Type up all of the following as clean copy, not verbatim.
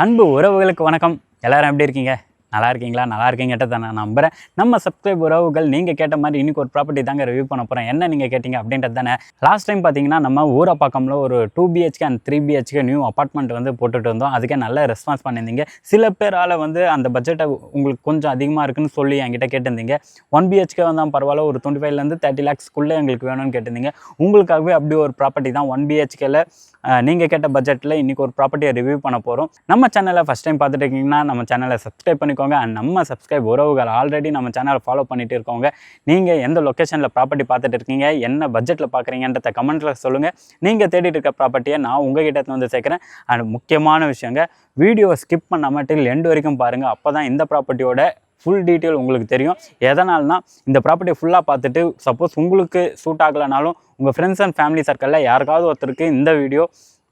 அன்பு உறவுகளுக்கு வணக்கம். எல்லாரும் எப்படி இருக்கீங்க? நல்லா இருக்கீங்களா? நல்லா இருக்கீங்கட்ட நான் நம்புகிறேன். நம்ம சப்ஸ்கிரைப் உறவுகள் நீங்கள் கேட்ட மாதிரி இன்றைக்கி ஒரு ப்ராப்பர்ட்டி தாங்க ரிவ்யூ பண்ண போகிறேன். என்ன நீங்கள் கேட்டிங்க அப்படின்றது தானே. லாஸ்ட் டைம் பார்த்தீங்கன்னா நம்ம ஊரப்பாக்கம்ல ஒரு 2 BHK and 3 BHK new apartment வந்து போட்டுட்டு வந்தோம். அதுக்கே நல்ல ரெஸ்பான்ஸ் பண்ணியிருந்தீங்க. சில பேரால் வந்து அந்த பட்ஜெட்டை உங்களுக்கு கொஞ்சம் அதிகமாக இருக்குன்னு சொல்லி என்கிட்ட கேட்டிருந்தீங்க. 1 BHK வந்தால் பரவாயில்ல, ஒரு 25 30 lakhsக்குள்ளே எங்களுக்கு வேணும்னு கேட்டிருந்தீங்க. உங்களுக்காகவே அப்படி ஒரு ப்ராப்பர்ட்டி தான் 1 BHKல நீங்கள் கேட்ட பட்ஜெட்டில் இன்றைக்கி ஒரு ப்ராப்பர்ட்டியை ரிவ்யூ பண்ண போகிறோம். நம்ம சேனலை ஃபஸ்ட் டைம் பார்த்துட்டு இருக்கீங்கன்னா நம்ம சேனலை சப்ஸ்கிரைப் பண்ணிக்கோங்க. அண்ட் நம்ம சப்ஸ்கிரைப் உறவுகள் ஆல்ரெடி நம்ம சேனலை ஃபாலோ பண்ணிட்டு இருக்கவங்க, நீங்கள் எந்த லொக்கேஷனில் ப்ராப்பர்ட்டி பார்த்துட்டு இருக்கீங்க, என்ன பட்ஜெட்டில் பார்க்குறீங்கன்றத கமெண்ட்டில் சொல்லுங்கள். நீங்கள் தேடிட்டு இருக்க ப்ராப்பர்ட்டியை நான் உங்ககிட்ட வந்து சேர்க்குறேன். அண்ட் முக்கியமான விஷயங்க, வீடியோவை ஸ்கிப் பண்ணாமல் டில் எண்டு வரைக்கும் பாருங்கள். அப்போ தான் இந்த ப்ராப்பர்ட்டியோட ஃபுல் டீட்டெயில் உங்களுக்கு தெரியும். எதனால்னா இந்த ப்ராப்பர்ட்டியை ஃபுல்லாக பார்த்துட்டு சப்போஸ் உங்களுக்கு சூட் ஆகலைனாலும் உங்கள் ஃப்ரெண்ட்ஸ் அண்ட் ஃபேமிலி சர்க்கிளில் யாருக்காவது ஒருத்தருக்கு இந்த வீடியோ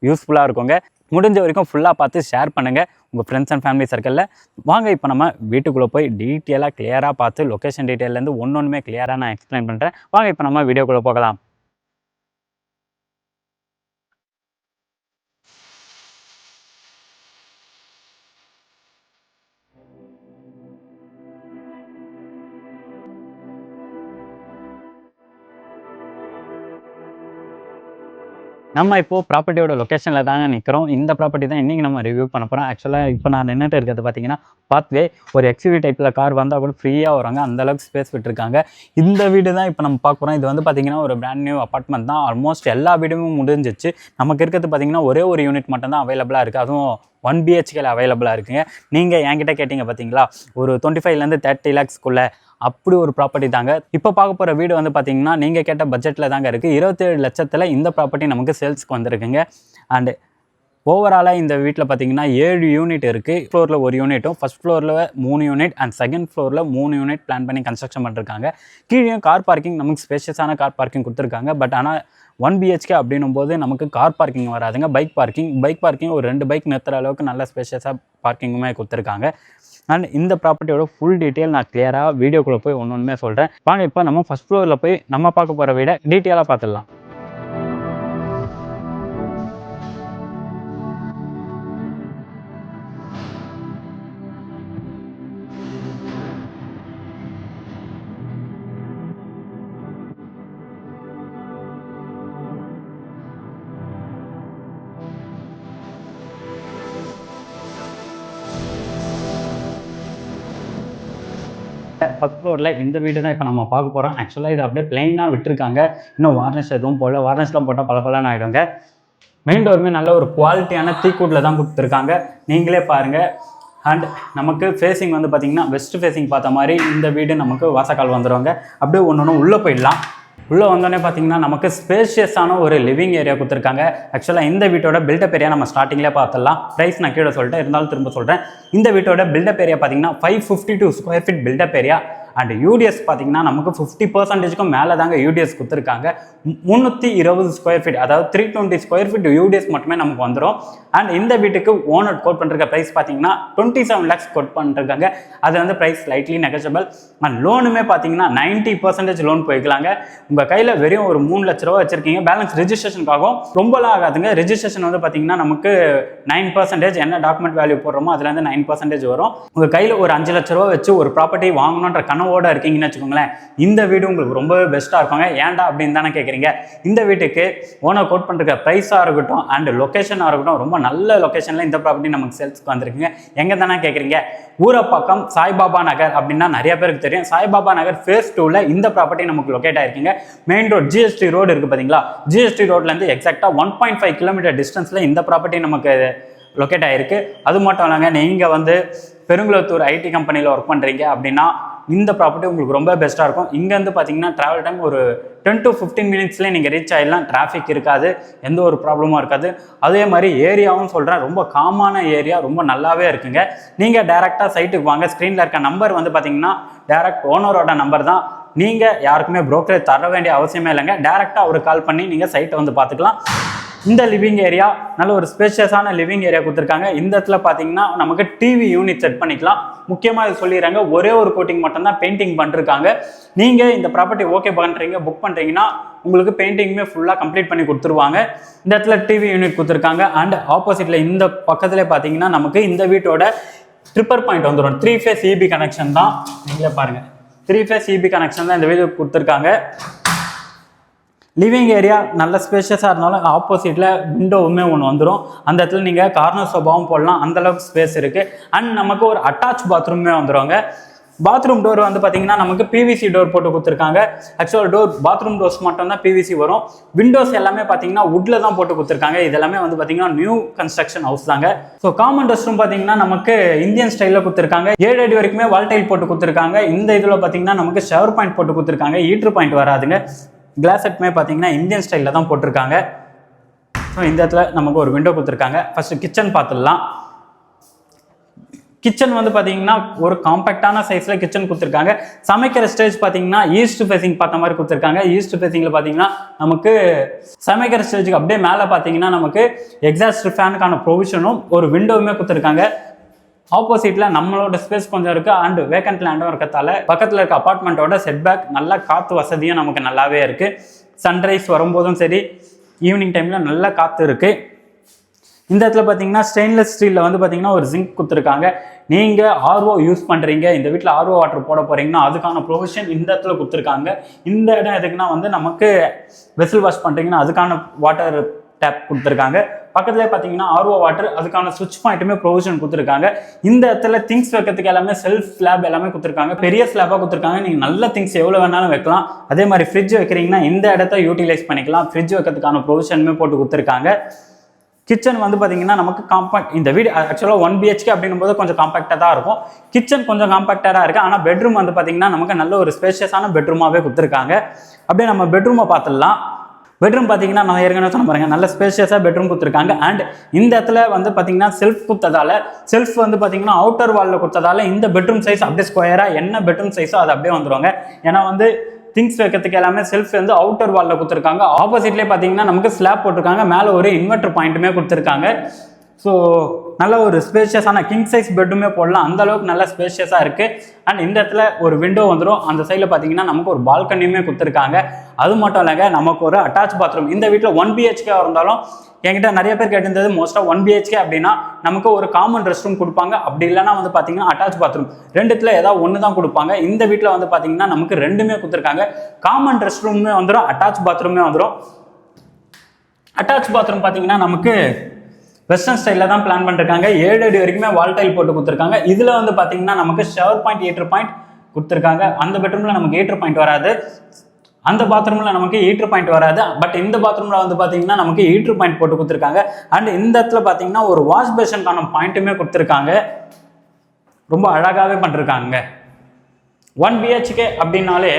யூஸ்ஃபுல்லாக இருக்குங்க. முடிஞ்ச வரைக்கும் ஃபுல்லாக பார்த்து ஷேர் பண்ணுங்கள் உங்கள் ஃப்ரெண்ட்ஸ் அண்ட் ஃபேமிலி சர்க்கிளில். வாங்க இப்போ நம்ம வீட்டுக்குள்ளே போய் டீட்டெயிலாக கிளியராக பார்த்து லொக்கேஷன் டீட்டெயிலேருந்து ஒன்றுமே கிளியராக நான் எக்ஸ்பிளைன் பண்ணுறேன். வாங்க இப்போ நம்ம வீடியோக்குள்ளே போகலாம். நம்ம இப்போது ப்ராப்பர்ட்டியோட லொக்கேஷனில் தாங்க நிற்கிறோம். இந்த ப்ராப்பர்ட்டி தான் இன்றைக்கி நம்ம ரிவ்யூ பண்ண போகிறோம். ஆக்சுவலாக இப்போ நான் நின்றுட்டு இருக்கிறது பார்த்தீங்கன்னா பாத்வே. ஒரு எக்ஸ்யூவி டைப்பில் கார் வந்தால் கூட ஃப்ரீயாக வராங்க, அந்தளவுக்கு ஸ்பேஸ் விட்டுருக்காங்க. இந்த வீடு தான் இப்போ நம்ம பார்க்க போகிறோம். இது வந்து பார்த்திங்கன்னா ஒரு பிராண்ட் நியூ அப்பார்ட்மெண்ட் தான். ஆல்மோஸ்ட் எல்லா வீடுமே முடிஞ்சிச்சு. நமக்கு இருக்கிறது பார்த்திங்கன்னா ஒரே ஒரு யூனிட் மட்டும்தான் அவைலபிளாக இருக்குது. அதுவும் 1 BHKல அவைலபிளாக இருக்குங்க. நீங்கள் என்கிட்ட கேட்டிங்க பார்த்தீங்களா, ஒரு 25 30 lakhsக்குள்ளே அப்படி ஒரு ப்ராப்பர்ட்டி தாங்க. இப்போ பார்க்க போகிற வீடு வந்து பார்த்தீங்கன்னா நீங்கள் கேட்ட பட்ஜெட்டில் தாங்க இருக்குது. 27 லட்சத்தில் இந்த ப்ராப்பர்ட்டி நமக்கு சேல்ஸ்க்கு வந்திருக்குங்க. அண்டு ஓவராலாக இந்த வீட்டில் பார்த்தீங்கன்னா 7 யூனிட் இருக்குது. ஃப்ளோரில் ஒரு யூனிட்டும், ஃபஸ்ட் ஃப்ளோரில் 3 யூனிட் அண்ட் செகண்ட் ஃப்ளோரில் 3 யூனிட் பிளான் பண்ணி கன்ஸ்ட்ரக்ஷன் பண்ணிருக்காங்க. கீழே கார் பார்க்கிங் நமக்கு ஸ்பேஷியஸான கார் பார்க்கிங் கொடுத்துருக்காங்க. பட் ஆனால் 1 BHK அப்படின்னும் போது நமக்கு கார் பார்க்கிங் வராதுங்க, பைக் பார்க்கிங் ஒரு 2 பைக் நிறுத்துற அளவுக்கு நல்ல ஸ்பேஷியஸாக பார்க்கிங்குமே கொடுத்துருக்காங்க. அண்ட் இந்த ப்ராப்பர்ட்டியோட ஃபுல் டீட்டெயில் நான் கிளியராக வீடியோக்குள்ளே போய் ஒன்றுமே சொல்கிறேன். வாங்க இப்போ நம்ம ஃபஸ்ட் ஃப்ளோரில் போய் நம்ம பார்க்க போகிற வீடை டீட்டெயிலாக பார்த்துடலாம். ஃபஸ்ட் ஃப்ளோரில் இந்த வீடு தான் இப்போ நம்ம பார்க்க போகிறோம். ஆக்சுவலாக இது அப்படியே பிளைனாக விட்டுருக்காங்க. இன்னும் வார்னிஷ் எதுவும் போல். வார்னிஷ்லாம் போட்டால் பலன்னு ஆகிடுங்க. மெயின் டோருமே நல்ல ஒரு குவாலிட்டியான தீக்கூட்டில் தான் கொடுத்துருக்காங்க. நீங்களே பாருங்கள். அண்ட் நமக்கு ஃபேஸிங் வந்து பார்த்திங்கன்னா வெஸ்ட் ஃபேஸிங் பார்த்த மாதிரி இந்த வீடு நமக்கு வாசக்கால் வந்துடுவாங்க. அப்படியே ஒன்று உள்ளே போயிடலாம். உள்ளே வந்தோடனே பார்த்தீங்கன்னா நமக்கு ஸ்பேஷியஸான ஒரு லிவிங் ஏரியா கொடுத்துருக்காங்க. ஆக்சுவலாக இந்த வீட்டோட பில்டப் ஏரியா நம்ம ஸ்டார்டிங்லேயே பார்த்துடலாம். ப்ரைஸ் நான் கீழே சொல்லிட்டேன், இருந்தாலும் திரும்ப சொல்கிறேன். இந்த வீட்டோட பில்டப் ஏரியா பார்த்தீங்கன்னா 552 square feet built up area. And UDS பார்த்தீங்கன்னா நமக்கு 50%க்கும் மேலே தாங்க யூடிஎஸ் கொடுத்துருக்காங்க. 320 ஸ்கொயர் ஃபீட், அதாவது 320 ஸ்கொயர் ஃபீட் யூடிஎஸ் மட்டுமே நமக்கு வந்துடும். அண்ட் இந்த வீட்டுக்கு ஓனர் கோட் பண்ணுற ப்ரைஸ் பார்த்தீங்கன்னா 27 lakhs கோட் பண்ணிருக்காங்க. அது வந்து ப்ரைஸ் ஸ்லைட்லி நெகஷியபிள். அண்ட் லோனுமே பார்த்தீங்கன்னா 90% லோன் போய்க்கலாங்க. உங்கள் கையில் வெறும் ஒரு 3 லட்ச ரூபா வச்சுருக்கீங்க. பேலன்ஸ் ரெஜிஸ்ட்ரேஷனுக்காகவும் ரொம்பலாம் ஆகாதுங்க. ரெஜிஸ்ட்ரேஷன் வந்து பார்த்தீங்கன்னா நமக்கு 9% என்ன டாக்குமெண்ட் வேல்யூ போடுறோமோ அதுலேருந்து 9% வரும். உங்கள் கையில் ஒரு 5 லட்ச ரூபா வச்சு ஒரு ப்ராப்பர்ட்டி வாங்கணுன்ற கனவோட இருக்கீங்கன்னு வச்சுக்கோங்களேன், இந்த வீடு உங்களுக்கு ரொம்பவே பெஸ்ட்டாக இருப்பாங்க. ஏன்டா அப்படின்னு தானே கேட்குறீங்க. இந்த வீட்டுக்கு ஓனர் கோட் பண்ணுற ப்ரைஸாக இருக்கட்டும் அண்ட் லொக்கேஷனாக இருக்கட்டும், ரொம்ப நல்ல லொக்கேஷனில் இந்த ப்ராப்பர்ட்டி நமக்கு சேல்ஸ்க்கு வந்திருக்குங்க. எங்கே தானே கேட்குறீங்க, ஊரப்பாக்கம் சாய்பாபா நகர் அப்படின்னா நிறைய பேருக்கு தெரியும். சாய்பாபா நகர் ஃபேஸ் 2ல இந்த ப்ராப்பர்ட்டி நமக்கு லொக்கேட் ஆயிருக்குங்க. மெயின் ரோட் GST ரோடு இருக்குது பார்த்தீங்களா, GST ரோட்லேருந்து எக்ஸாக்டாக 1.5 கிலோமீட்டர் டிஸ்டன்ஸில் இந்த ப்ராப்பர்ட்டி நமக்கு லொக்கேட் ஆகிருக்கு. அது மட்டும் இல்லைங்க, நீங்கள் வந்து பெருங்குளத்தூர் ஐடி கம்பெனியில் ஒர்க் பண்ணுறீங்க அப்படின்னா இந்த ப்ராப்பர்ட்டி உங்களுக்கு ரொம்ப பெஸ்ட்டாக இருக்கும். இங்கேருந்து பார்த்தீங்கன்னா ட்ராவல் டைம் ஒரு 10 to 15 மினிட்ஸ்லேயே நீங்கள் ரீச் ஆகிடலாம். டிராஃபிக் இருக்காது, எந்த ஒரு ப்ராப்ளமும் இருக்காது. அதே மாதிரி ஏரியாவும் சொல்கிறேன், ரொம்ப காமான ஏரியா, ரொம்ப நல்லாவே இருக்குங்க. நீங்கள் டேரெக்டாக சைட்டுக்கு வாங்க. ஸ்க்ரீனில் இருக்க நம்பர் வந்து பார்த்தீங்கன்னா டேரெக்ட் ஓனரோட நம்பர் தான். நீங்கள் யாருக்குமே ப்ரோக்கரேஜ் தர வேண்டிய அவசியமே இல்லைங்க. டேரெக்டாக அவருக்கு கால் பண்ணி நீங்கள் சைட்டை வந்து பார்த்துக்கலாம். இந்த லிவிங் ஏரியா நல்ல ஒரு ஸ்பேஷியஸான லிவிங் ஏரியா கொடுத்துருக்காங்க. இந்த இடத்துல பார்த்தீங்கன்னா நமக்கு டிவி யூனிட் செட் பண்ணிக்கலாம். முக்கியமாக இது சொல்லிடுறாங்க, ஒரே ஒரு கோட்டிங் மட்டும்தான் பெயிண்டிங் பண்ணிருக்காங்க. நீங்கள் இந்த ப்ராப்பர்ட்டி ஓகே பண்ணுறீங்க, புக் பண்ணுறீங்கன்னா உங்களுக்கு பெயிண்டிங்குமே ஃபுல்லாக கம்ப்ளீட் பண்ணி கொடுத்துருவாங்க. இந்த இடத்துல டிவி யூனிட் கொடுத்துருக்காங்க. அண்ட் ஆப்போசிட்டில் இந்த பக்கத்துலேயே பார்த்தீங்கன்னா நமக்கு இந்த வீட்டோட ட்ரிப்பர் பாயிண்ட் வந்துடும். 3 phase EB கனெக்ஷன் தான். நீங்களே பாருங்கள், 3 phase EB கனெக்ஷன் தான் இந்த வீடியோ கொடுத்துருக்காங்க. லிவிங் ஏரியா நல்ல ஸ்பேஷியஸாக இருந்தாலும் ஆப்போசிட்டில் விண்டோவுமே ஒன்று வந்துடும். அந்த இடத்துல நீங்கள் கார்னர் சோபாவும் போடலாம், அந்தளவுக்கு ஸ்பேஸ் இருக்குது. அண்ட் நமக்கு ஒரு அட்டாச் பாத்ரூமே வந்துடுவாங்க. பாத்ரூம் டோர் வந்து பார்த்தீங்கன்னா நமக்கு பிவிசி டோர் போட்டு கொடுத்துருக்காங்க. ஆக்சுவல் டோர் பாத்ரூம் டோர்ஸ் மட்டும் தான் பிவிசி வரும். விண்டோஸ் எல்லாமே பார்த்தீங்கன்னா வுட்டில் தான் போட்டு கொடுத்துருக்காங்க. இது எல்லாமே வந்து பார்த்தீங்கன்னா நியூ கன்ஸ்ட்ரக்ஷன் ஹவுஸ் தாங்க. ஸோ காமன் ரெஸ்ட் ரூம் பார்த்தீங்கன்னா நமக்கு இந்தியன் ஸ்டைலில் கொடுத்துருக்காங்க. 7 அடி வரைக்குமே வால் டைல் போட்டு கொடுத்துருக்காங்க. இந்த இதில் பார்த்தீங்கன்னா நமக்கு ஷவர் பாயிண்ட் போட்டு கொடுத்துருக்காங்க. ஹீட்ரு பாயிண்ட் வராதுங்க. கிளாஸ் செட்மே பார்த்தீங்கன்னா இந்தியன் ஸ்டைலில் தான் போட்டிருக்காங்க. ஸோ இந்த இடத்துல நமக்கு ஒரு விண்டோ கொடுத்துருக்காங்க. ஃபஸ்ட்டு கிச்சன் பார்த்துடலாம். கிச்சன் வந்து பார்த்தீங்கன்னா ஒரு காம்பேக்டான சைஸில் கிச்சன் கொடுத்துருக்காங்க. சமைக்கிற ஸ்டேஜ் பார்த்தீங்கன்னா ஈஸ்ட் ஃபேஸிங் பார்த்த மாதிரி கொடுத்துருக்காங்க. ஈஸ்ட் ஃபேஸிங்கில் பார்த்தீங்கன்னா நமக்கு சமைக்கிற ஸ்டேஜுக்கு அப்படியே மேலே பார்த்தீங்கன்னா நமக்கு எக்ஸாஸ்ட் ஃபேனுக்கான ப்ரொவிஷனும் ஒரு விண்டோவுமே கொடுத்துருக்காங்க. ஆப்போசிட்டில் நம்மளோட ஸ்பேஸ் கொஞ்சம் இருக்குது. அண்ட் வேக்கன்ட் லேண்டும் இருக்கிறதால பக்கத்தில் இருக்க அப்பார்ட்மெண்ட்டோட செட்பேக் நல்லா காற்று வசதியும் நமக்கு நல்லாவே இருக்குது. சன்ரைஸ் வரும்போதும் சரி, ஈவினிங் டைமில் நல்லா காற்று இருக்குது. இந்த இடத்துல பார்த்தீங்கன்னா ஸ்டெயின்லெஸ் ஸ்டீலில் வந்து பார்த்தீங்கன்னா ஒரு ஜிங்க் கொடுத்துருக்காங்க. நீங்கள் ஆர்ஓ யூஸ் பண்ணுறீங்க, இந்த வீட்டில் ஆர்ஓ வாட்டர் போட போகிறீங்கன்னா அதுக்கான ப்ரொவிஷன் இந்த இடத்துல கொடுத்துருக்காங்க. இந்த இடம் எதுக்குன்னா வந்து நமக்கு வெசல் வாஷ் பண்ணுறீங்கன்னா அதுக்கான வாட்டர் டேப் கொடுத்துருக்காங்க. பக்கத்துலேயே பார்த்தீங்கன்னா ஆர்ஓ வாட்டர், அதுக்கான சுவிட்ச் பாயிண்ட்டுமே ப்ரொவிஷன் கொடுத்துருக்காங்க. இந்த இடத்துல திங்ஸ் வைக்கிறதுக்கு எல்லாமே செல்ஃப் ஸ்லாப் எல்லாமே கொடுத்துருக்காங்க. பெரிய ஸ்லாபாக கொடுத்துருக்காங்க. நீங்கள் நல்ல திங்ஸ் எவ்வளோ வேணாலும் வைக்கலாம். அதே மாதிரி ஃப்ரிட்ஜ் வைக்கிறீங்கன்னா இந்த இடத்த யூட்டிலைஸ் பண்ணிக்கலாம். ஃப்ரிட்ஜ் வைக்கிறதுக்கான ப்ரொவிஷனுமே போட்டு கொடுத்துருக்காங்க. கிச்சன் வந்து பார்த்தீங்கன்னா நமக்கு காம்பாக்ட். இந்த வீடு ஆக்சுவலாக 1 BHK அப்படின்னும் போது கொஞ்சம் காம்பாக்டாக தான் இருக்கும். கிச்சன் கொஞ்சம் காம்பாக்டாக இருக்குது. ஆனால் பெட்ரூம் வந்து பார்த்தீங்கன்னா நமக்கு நல்ல ஒரு ஸ்பேஷியஸான பெட்ரூமாகவே கொடுத்துருக்காங்க. அப்படியே நம்ம பெட்ரூமை பார்த்துடலாம். பெட்ரூம் பார்த்தீங்கன்னா நான் ஏற்கனவே சொன்ன பாருங்க, நல்ல ஸ்பேஷியஸாக பெட்ரூம் கொடுத்துருக்காங்க. அண்ட் இந்த இடத்துல வந்து பார்த்தீங்கன்னா செல்ஃப் கொடுத்ததால, செல்ஃப் வந்து பார்த்தீங்கன்னா அவுட்டர் வாலில் கொடுத்ததால இந்த பெட்ரூம் சைஸ் அப்படியே ஸ்கொயராக என்ன பெட்ரூம் சைஸோ அது அப்படியே வந்துடுவாங்க. ஏன்னா வந்து திங்ஸ் வைக்கிறதுக்கு எல்லாமே செல்ஃப் வந்து அவுட்டர் வாலில் கொடுத்துருக்காங்க. ஆப்போசிட்லேயே பார்த்தீங்கன்னா நமக்கு ஸ்லாப் போட்டிருக்காங்க. மேலே ஒரு இன்வெர்டர் பாயிண்ட்டுமே கொடுத்துருக்காங்க. ஸோ நல்ல ஒரு ஸ்பேஷியஸான கிங் சைஸ் பெட்டுமே போடலாம். அந்த அளவுக்கு நல்ல ஸ்பேஷியஸாக இருக்குது. அண்ட் இந்த இடத்துல ஒரு விண்டோ வந்துடும். அந்த சைடில் பார்த்தீங்கன்னா நமக்கு ஒரு பால்கனியுமே கொடுத்துருக்காங்க. அது மட்டும் இல்லைங்க, நமக்கு ஒரு அட்டாச் பாத்ரூம். இந்த வீட்டில் 1 BHK இருந்தாலும் என்கிட்ட நிறைய பேர் கேட்டிருந்தது மோஸ்ட்டாக 1 BHK அப்படின்னா நமக்கு ஒரு காமன் ரெஸ்ட் ரூம் கொடுப்பாங்க. அப்படி இல்லைனா வந்து பார்த்தீங்கன்னா அட்டாச் பாத்ரூம், ரெண்டுத்துல ஏதாவது ஒன்று தான் கொடுப்பாங்க. இந்த வீட்டில் வந்து பார்த்தீங்கன்னா நமக்கு ரெண்டுமே கொடுத்துருக்காங்க. காமன் ரெஸ்ட் ரூமே வந்துடும், அட்டாச் பாத்ரூமே வந்துடும். அட்டாச் பாத்ரூம் பார்த்தீங்கன்னா நமக்கு வெஸ்டர்ன் ஸ்டைலில் தான் பிளான் பண்ணிருக்காங்க. 7 அடி வரைக்குமே வால் டைல் போட்டு கொடுத்துருக்காங்க. இதில் வந்து பார்த்தீங்கன்னா நமக்கு ஷவர் பாயிண்ட், ஹீட்டர் பாயிண்ட் கொடுத்துருக்காங்க. அந்த பெட்ரூமில் நமக்கு ஹீட்டர் பாயிண்ட் வராது, அந்த பாத்ரூமில் நமக்கு ஹீட்டர் பாயிண்ட் வராது. பட் இந்த பாத்ரூமில் வந்து பார்த்தீங்கன்னா நமக்கு ஹீட்டர் பாயிண்ட் போட்டு கொடுத்துருக்காங்க. அண்ட் இந்த இடத்துல பார்த்தீங்கன்னா ஒரு வாஷ் பேஷனுக்கான பாயிண்ட்டுமே கொடுத்துருக்காங்க. ரொம்ப அழகாகவே பண்ணிருக்காங்க. 1 BHK அப்படின்னாலே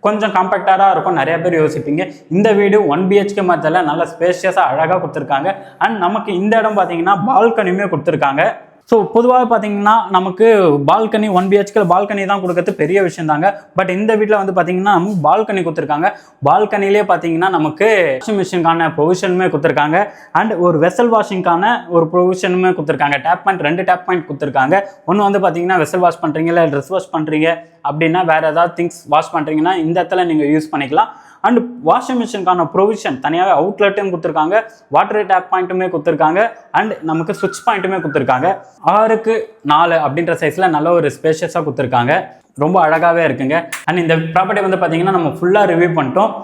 கொஞ்சம் காம்பேக்டாக இருக்கும். நிறைய பேர் யோசிப்பீங்க. இந்த வீடு 1 BHK மத்தியில் நல்ல ஸ்பேஷியஸாக அழகாக கொடுத்துருக்காங்க. அண்ட் நமக்கு இந்த இடம் பார்த்தீங்கன்னா பால்கனியுமே கொடுத்துருக்காங்க. ஸோ பொதுவாக பார்த்தீங்கன்னா நமக்கு பால்கனி 1 BHK பால்கனி தான் கொடுக்கறது பெரிய விஷயம் தாங்க. பட் இந்த வீட்டில் வந்து பார்த்தீங்கன்னா நமக்கு பால்கனி கொடுத்துருக்காங்க. பால்கனிலே பார்த்தீங்கன்னா நமக்கு வாஷிங் மிஷினுக்கான ப்ரொவிஷனுமே கொடுத்துருக்காங்க. அண்ட் ஒரு வெசல் வாஷிங்கான ஒரு ப்ரொவிஷனுமே கொடுத்துருக்காங்க. டேப் பாயிண்ட், 2 டேப் பாயிண்ட் கொடுத்துருக்காங்க. ஒன்று வந்து பார்த்தீங்கன்னா வெசல் வாஷ் பண்ணுறீங்க, இல்லை ட்ரெஸ் வாஷ் பண்ணுறீங்க அப்படின்னா, வேறு ஏதாவது திங்ஸ் வாஷ் பண்ணுறீங்கன்னா இந்த இடத்துல நீங்கள் யூஸ் பண்ணிக்கலாம். அண்ட் வாஷிங் மிஷினுக்கான ப்ரொவிஷன் தனியாகவே அவுட்லெட்டும் கொடுத்துருக்காங்க. வாட்டர் டேப் பாயிண்ட்டுமே கொடுத்துருக்காங்க. அண்ட் நமக்கு சுவிட்ச் பாயிண்ட்டுமே கொடுத்துருக்காங்க. 6x4 அப்படின்ற சைஸில் நல்ல ஒரு ஸ்பேஷியஸாக கொடுத்துருக்காங்க. ரொம்ப அழகாகவே இருக்குங்க. அண்ட் இந்த ப்ராப்பர்ட்டி வந்து பார்த்தீங்கன்னா நம்ம ஃபுல்லாக ரிவ்யூ பண்ணிட்டோம்.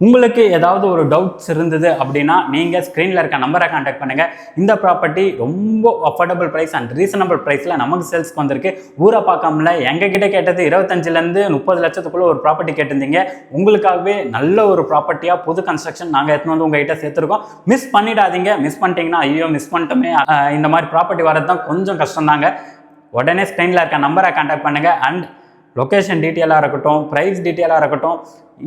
உங்களுக்கு ஏதாவது ஒரு டவுட்ஸ் இருந்தது அப்படின்னா நீங்கள் ஸ்க்ரீனில் இருக்க நம்பரை கான்டாக்ட் பண்ணுங்கள். இந்த ப்ராப்பர்ட்டி ரொம்ப அஃபோர்டபுள் ப்ரைஸ் அண்ட் ரீசனபிள் ப்ரைஸில் நமக்கு சேல்ஸ்க்கு வந்திருக்கு. ஊரை பார்க்காமல எங்ககிட்ட கேட்டது 25 to 30 லட்சத்துக்குள்ளே ஒரு ப்ராப்பர்ட்டி கேட்டிருந்தீங்க. உங்களுக்காகவே நல்ல ஒரு ப்ராப்பர்ட்டியாக புது கன்ஸ்ட்ரக்ஷன் நாங்கள் எடுத்துன்னு வந்து உங்கள்கிட்ட சேர்த்துருக்கோம். மிஸ் பண்ணிடாதீங்க. மிஸ் பண்ணிட்டீங்கன்னா ஐயோ மிஸ் பண்ணிட்டோமே, இந்த மாதிரி ப்ராப்பர்ட்டி வரது தான் கொஞ்சம் கஷ்டம் தாங்க. உடனே ஸ்க்ரீனில் இருக்க நம்பரை கான்டாக்ட் பண்ணுங்கள். அண்ட் லொக்கேஷன் டீட்டெயிலாக இருக்கட்டும், ப்ரைஸ் டீட்டெயிலாக இருக்கட்டும்,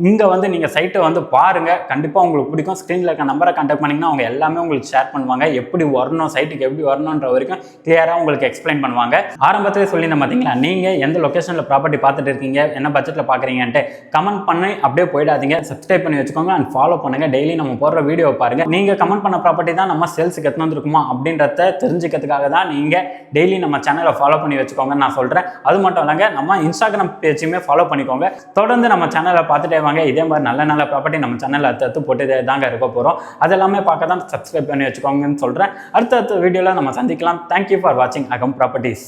இங்கே வந்து நீங்கள் சைட்டை வந்து பாருங்கள். கண்டிப்பாக உங்களுக்கு பிடிக்கும். ஸ்க்ரீனில் இருக்க நம்பரை கான்டாக்ட் பண்ணிங்கன்னா அவங்க எல்லாமே உங்களுக்கு ஷேர் பண்ணுவாங்க. எப்படி வரணும், சைட்டுக்கு எப்படி வரணுன்ற வரைக்கும் கிளியராக உங்களுக்கு எக்ஸ்பிளைன் பண்ணுவாங்க. ஆரம்பத்திலே சொல்லியிருந்தேன் பார்த்தீங்களா, நீங்கள் எந்த லொக்கேஷனில் ப்ராப்பர்ட்டி பார்த்துட்டு இருக்கீங்க, என்ன பட்ஜெட்டில் பார்க்குறீங்கன்ட்டு கமெண்ட் பண்ணி அப்படியே போயிடாதீங்க. சப்ஸ்கிரைப் பண்ணி வச்சுக்கோங்க அண்ட் ஃபாலோ பண்ணுங்கள். டெய்லி நம்ம போடுற வீடியோ பாருங்கள். நீங்கள் கமெண்ட் பண்ண ப்ராப்பர்ட்டி தான் நம்ம சேல்ஸுக்கு எத்தனை வந்துருக்குமா அப்படின்றத தெரிஞ்சுக்கிறதுக்காக தான் நீங்கள் டெய்லி நம்ம சேனலை ஃபாலோ பண்ணி வச்சுக்கோங்கன்னு நான் சொல்கிறேன். அது மட்டும் இல்லைங்க, நம்ம இன்ஸ்டாகிராம் பேஜுமே ஃபாலோ பண்ணிக்கோங்க. தொடர்ந்து நம்ம சேனலை பார்த்துட்டே பார்த்துட்டே வாங்க. இதே மாதிரி நல்ல நல்ல ப்ராப்பர்ட்டி நம்ம சேனலில் அடுத்தடுத்து போட்டு தாங்க இருக்க போகிறோம். அதெல்லாமே பார்க்க தான் சப்ஸ்கிரைப் பண்ணி வச்சுக்கோங்கன்னு சொல்கிறேன். அடுத்த வீடியோவில் நம்ம சந்திக்கலாம். தேங்க்யூ ஃபார் வாட்சிங் அகம் ப்ராப்பர்ட்டிஸ்.